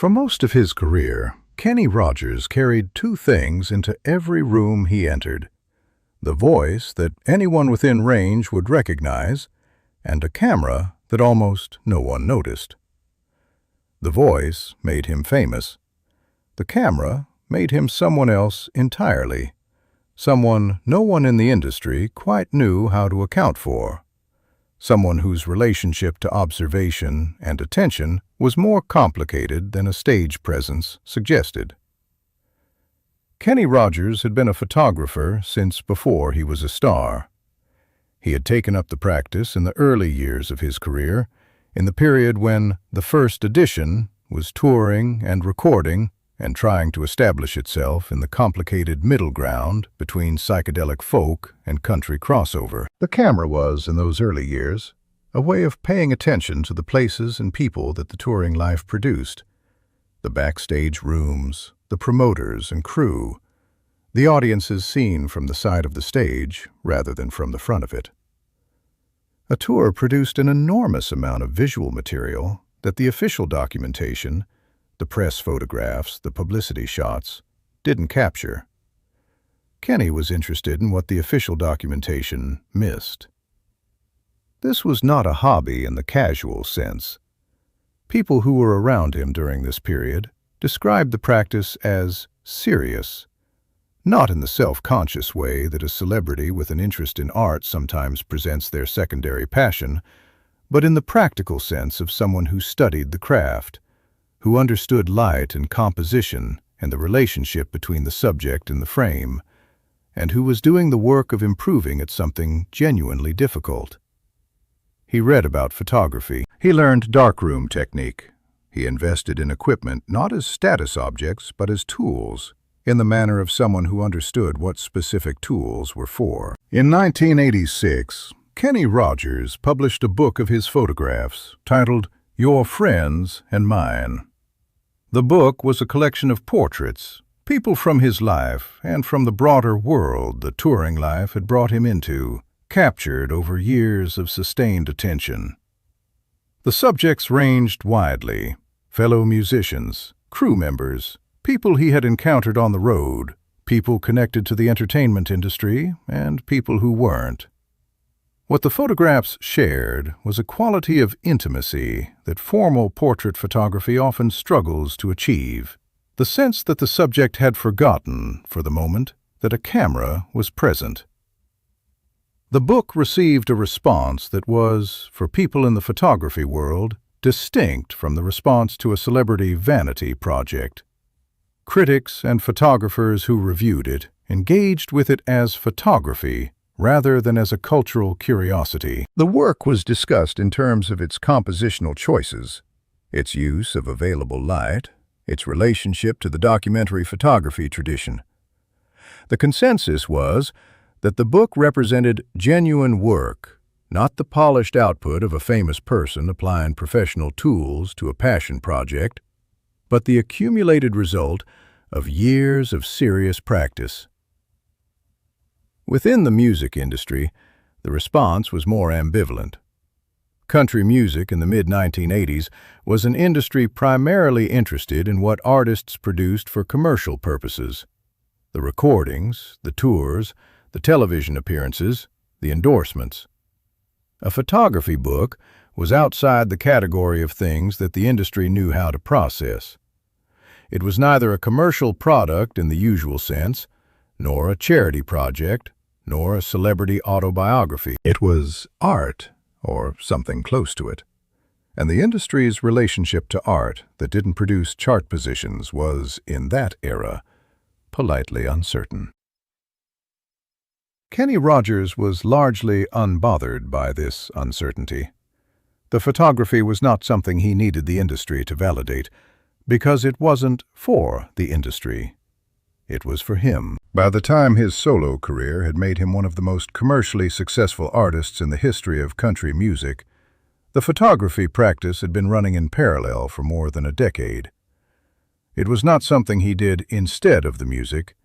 For most of his career, Kenny Rogers carried two things into every room he entered: the voice that anyone within range would recognize, and a camera that almost no one noticed. The voice made him famous. The camera made him someone else entirely, someone no one in the industry quite knew how to account for, someone whose relationship to observation and attention was more complicated than a stage presence suggested. Kenny Rogers had been a photographer since before he was a star. He had taken up the practice in the early years of his career, in the period when the First Edition was touring and recording and trying to establish itself in the complicated middle ground between psychedelic folk and country crossover. The camera was, in those early years, a way of paying attention to the places and people that the touring life produced: the backstage rooms, the promoters and crew, the audiences seen from the side of the stage rather than from the front of it. A tour produced an enormous amount of visual material that the official documentation, the press photographs, the publicity shots, didn't capture. Kenny was interested in what the official documentation missed. This was not a hobby in the casual sense. People who were around him during this period described the practice as serious, not in the self-conscious way that a celebrity with an interest in art sometimes presents their secondary passion, but in the practical sense of someone who studied the craft, who understood light and composition and the relationship between the subject and the frame, and who was doing the work of improving at something genuinely difficult. He read about photography. He learned darkroom technique. He invested in equipment not as status objects but as tools, in the manner of someone who understood what specific tools were for. In 1986, Kenny Rogers published a book of his photographs titled Your Friends and Mine. The book was a collection of portraits, people from his life and from the broader world the touring life had brought him into, captured over years of sustained attention. The subjects ranged widely: fellow musicians, crew members, people he had encountered on the road, people connected to the entertainment industry, and people who weren't. What the photographs shared was a quality of intimacy that formal portrait photography often struggles to achieve: the sense that the subject had forgotten, for the moment, that a camera was present. The book received a response that was, for people in the photography world, distinct from the response to a celebrity vanity project. Critics and photographers who reviewed it engaged with it as photography rather than as a cultural curiosity. The work was discussed in terms of its compositional choices, its use of available light, its relationship to the documentary photography tradition. The consensus was that the book represented genuine work, not the polished output of a famous person applying professional tools to a passion project, but the accumulated result of years of serious practice. Within the music industry, the response was more ambivalent. Country music in the mid-1980s was an industry primarily interested in what artists produced for commercial purposes: the recordings, the tours, the television appearances, the endorsements. A photography book was outside the category of things that the industry knew how to process. It was neither a commercial product in the usual sense, nor a charity project, nor a celebrity autobiography. It was art, or something close to it. And the industry's relationship to art that didn't produce chart positions was, in that era, politely uncertain. Kenny Rogers was largely unbothered by this uncertainty. The photography was not something he needed the industry to validate, because it wasn't for the industry. It was for him. By the time his solo career had made him one of the most commercially successful artists in the history of country music, the photography practice had been running in parallel for more than a decade. It was not something he did instead of the music.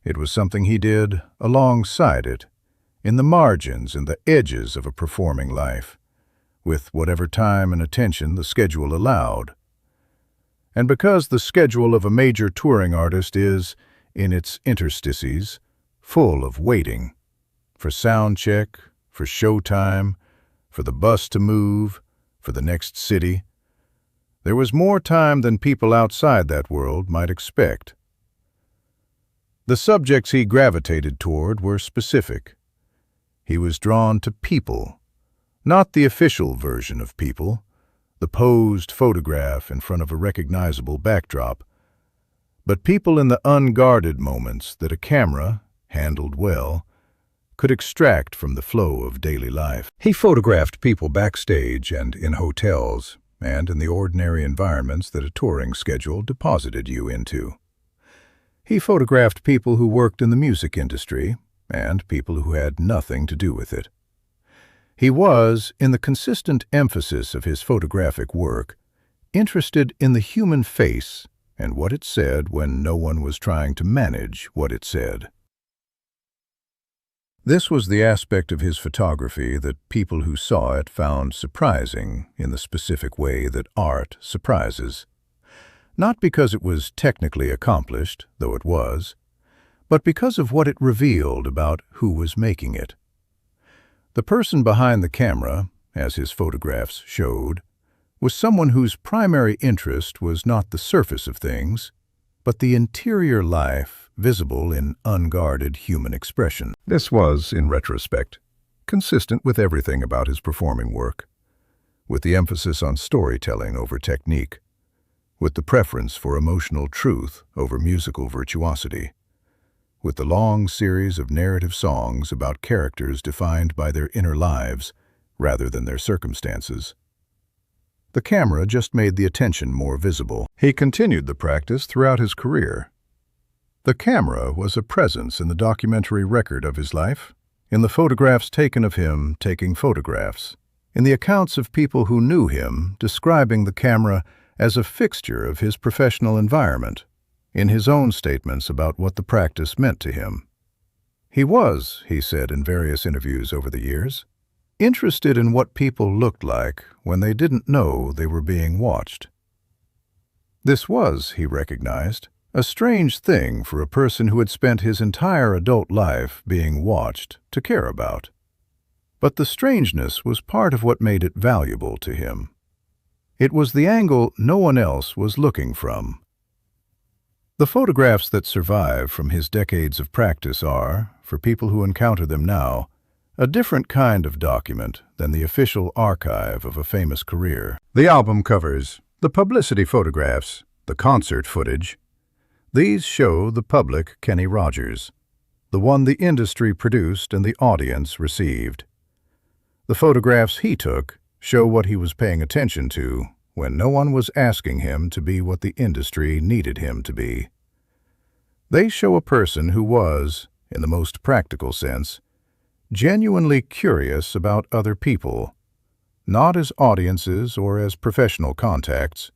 It was something he did alongside it, in the margins and the edges of a performing life, with whatever time and attention the schedule allowed. And because the schedule of a major touring artist is, in its interstices, full of waiting, for sound check, for show time, for the bus to move, for the next city, there was more time than people outside that world might expect. The subjects he gravitated toward were specific. He was drawn to people, not the official version of people, the posed photograph in front of a recognizable backdrop, but people in the unguarded moments that a camera, handled well, could extract from the flow of daily life. He photographed people backstage and in hotels, and in the ordinary environments that a touring schedule deposited you into. He photographed people who worked in the music industry and people who had nothing to do with it. He was, in the consistent emphasis of his photographic work, interested in the human face and what it said when no one was trying to manage what it said. This was the aspect of his photography that people who saw it found surprising in the specific way that art surprises. Not because it was technically accomplished, though it was, but because of what it revealed about who was making it. The person behind the camera, as his photographs showed, was someone whose primary interest was not the surface of things, but the interior life visible in unguarded human expression. This was, in retrospect, consistent with everything about his performing work, with the emphasis on storytelling over technique, with the preference for emotional truth over musical virtuosity, with the long series of narrative songs about characters defined by their inner lives rather than their circumstances. The camera just made the attention more visible. He continued the practice throughout his career. The camera was a presence in the documentary record of his life, in the photographs taken of him taking photographs, in the accounts of people who knew him describing the camera as a fixture of his professional environment, in his own statements about what the practice meant to him. He was, he said in various interviews over the years, interested in what people looked like when they didn't know they were being watched. This was, he recognized, a strange thing for a person who had spent his entire adult life being watched to care about. But the strangeness was part of what made it valuable to him. It was the angle no one else was looking from. The photographs that survive from his decades of practice are, for people who encounter them now, a different kind of document than the official archive of a famous career. The album covers, the publicity photographs, the concert footage. These show the public Kenny Rogers, the one the industry produced and the audience received. The photographs he took show what he was paying attention to when no one was asking him to be what the industry needed him to be. They show a person who was, in the most practical sense, genuinely curious about other people, not as audiences or as professional contacts,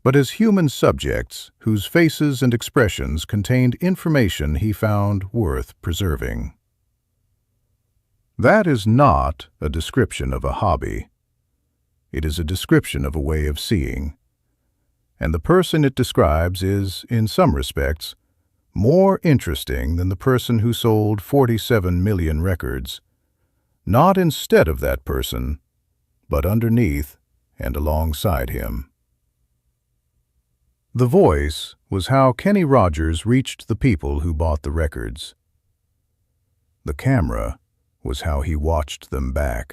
but as human subjects whose faces and expressions contained information he found worth preserving. That is not a description of a hobby. It is a description of a way of seeing, and the person it describes is, in some respects, more interesting than the person who sold 47 million records, not instead of that person, but underneath and alongside him. The voice was how Kenny Rogers reached the people who bought the records. The camera was how he watched them back.